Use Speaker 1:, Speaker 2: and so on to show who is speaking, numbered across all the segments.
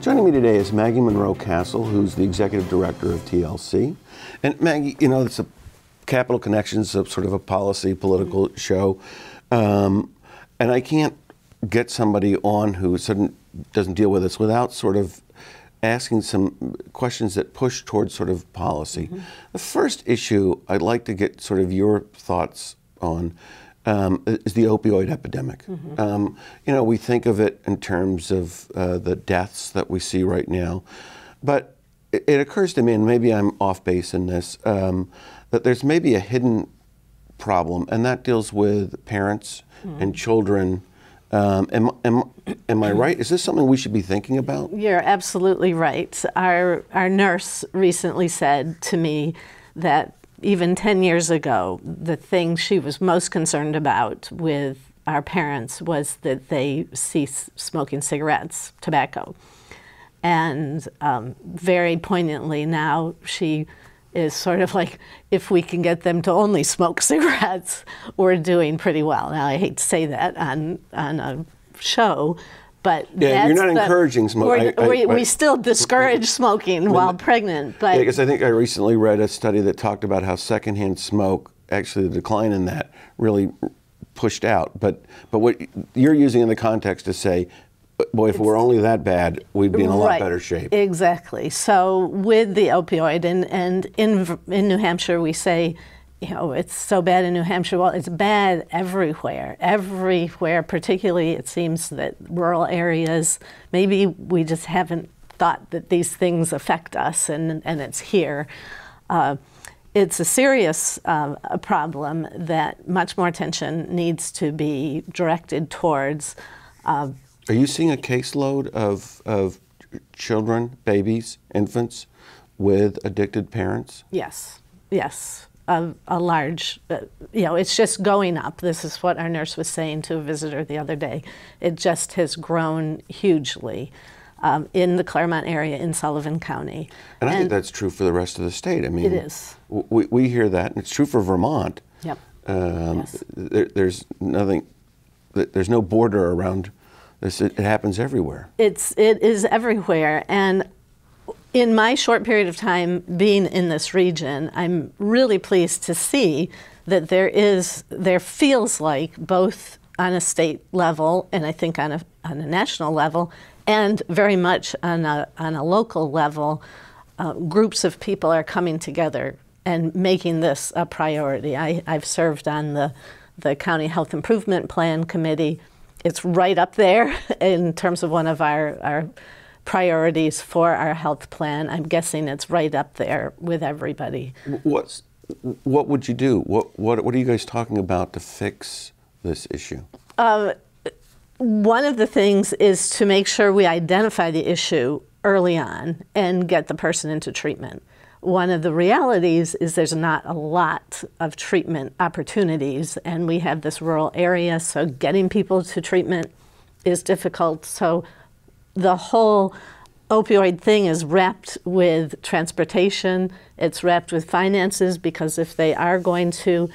Speaker 1: Joining me today is Maggie Monroe-Cassel, who's the executive director of TLC. And Maggie, you know, it's a Capital Connections, sort of a policy, political show. And I can't get somebody on who doesn't deal with this without sort of asking some questions that push towards sort of policy. The first issue I'd like to get sort of your thoughts on is the opioid epidemic. You know, we think of it in terms of the deaths that we see right now, but it occurs to me, and maybe I'm off base in this, that there's maybe a hidden problem, and that deals with parents and children. Am I right? Is this something we should be thinking about?
Speaker 2: You're absolutely right. Our nurse recently said to me that even 10 years ago, the thing she was most concerned about with our parents was that they cease smoking cigarettes, tobacco. And very poignantly now, she is sort of like, if we can get them to only smoke cigarettes, we're doing pretty well. Now, I hate to say that on a show, but
Speaker 1: yeah, you're not encouraging smoking.
Speaker 2: We still discourage smoking while pregnant. But
Speaker 1: because I think I recently read a study that talked about how secondhand smoke, actually the decline in that, really pushed out. But what you're using in the context to say, boy, if it were only that bad, we'd be in a lot better shape.
Speaker 2: Exactly. So with the opioid, and in New Hampshire, we say, you know, it's so bad in New Hampshire. Well, it's bad everywhere. Everywhere, particularly it seems that rural areas, maybe we just haven't thought that these things affect us, and it's here. It's a serious problem that much more attention needs to be directed towards.
Speaker 1: Are you seeing a caseload of children, babies, infants with addicted parents?
Speaker 2: Yes, yes. A large, you know, it's just going up. This is what our nurse was saying to a visitor the other day. It just has grown hugely in the Claremont area in Sullivan County.
Speaker 1: And I think that's true for the rest of the state. I mean,
Speaker 2: it is.
Speaker 1: We hear that, and it's true for Vermont.
Speaker 2: Yep.
Speaker 1: Yes. There's nothing, there's no border around this. It happens everywhere. It
Speaker 2: is everywhere, and in my short period of time being in this region, I'm really pleased to see that there feels like, both on a state level and I think on a national level, and very much on a local level, groups of people are coming together and making this a priority. I've served on the County Health Improvement Plan Committee. It's right up there in terms of one of our priorities for our health plan. I'm guessing it's right up there with everybody.
Speaker 1: What would you do? What are you guys talking about to fix this issue?
Speaker 2: One of the things is to make sure we identify the issue early on and get the person into treatment. One of the realities is there's not a lot of treatment opportunities, and we have this rural area, so getting people to treatment is difficult. So the whole opioid thing is wrapped with transportation, it's wrapped with finances, because if they are going to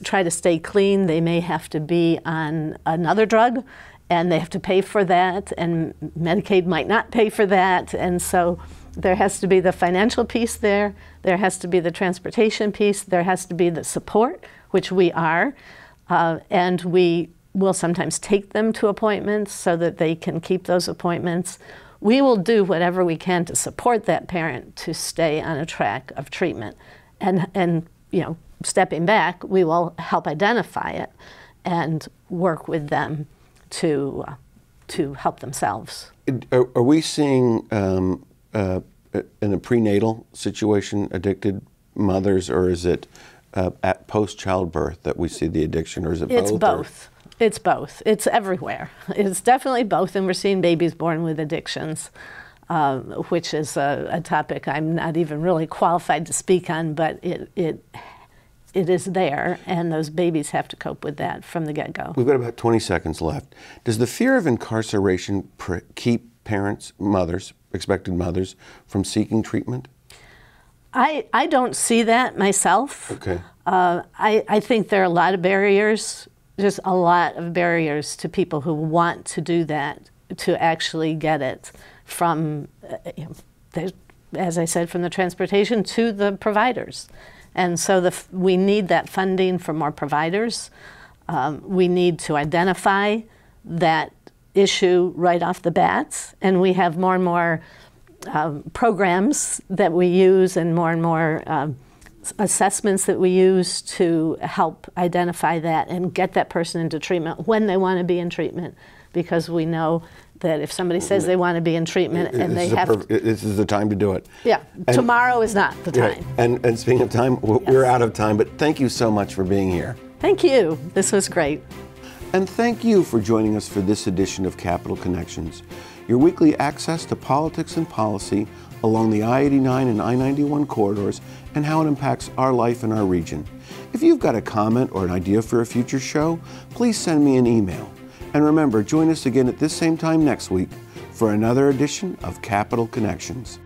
Speaker 2: try to stay clean, they may have to be on another drug, and they have to pay for that, and Medicaid might not pay for that, and so there has to be the financial piece there has to be the transportation piece, there has to be the support, which we are, and we will sometimes take them to appointments so that they can keep those appointments. We will do whatever we can to support that parent to stay on a track of treatment. And you know, stepping back, we will help identify it and work with them to help themselves.
Speaker 1: Are we seeing, in a prenatal situation, addicted mothers, or is it at post-childbirth that we see the addiction, or is it both?
Speaker 2: It's both. It's both. It's everywhere. It's definitely both, and we're seeing babies born with addictions, which is a topic I'm not even really qualified to speak on, but it is there, and those babies have to cope with that from the get-go.
Speaker 1: We've got about 20 seconds left. Does the fear of incarceration keep parents, mothers, expected mothers, from seeking treatment?
Speaker 2: I don't see that myself.
Speaker 1: Okay.
Speaker 2: I think there are a lot of barriers, just a lot of barriers to people who want to do that, to actually get it. from, as I said, from the transportation to the providers. And so we need that funding for more providers. We need to identify that issue right off the bat, and we have more and more programs that we use and more assessments that we use to help identify that and get that person into treatment when they want to be in treatment, because we know that if somebody says they want to be in treatment and they have
Speaker 1: this is the time to do it.
Speaker 2: Yeah, and tomorrow is not the time.
Speaker 1: And speaking of time, we're out of time, but thank you so much for being here.
Speaker 2: Thank you. This was great.
Speaker 1: And thank you for joining us for this edition of Capital Connections, your weekly access to politics and policy along the I-89 and I-91 corridors and how it impacts our life in our region. If you've got a comment or an idea for a future show, please send me an email. And remember, join us again at this same time next week for another edition of Capital Connections.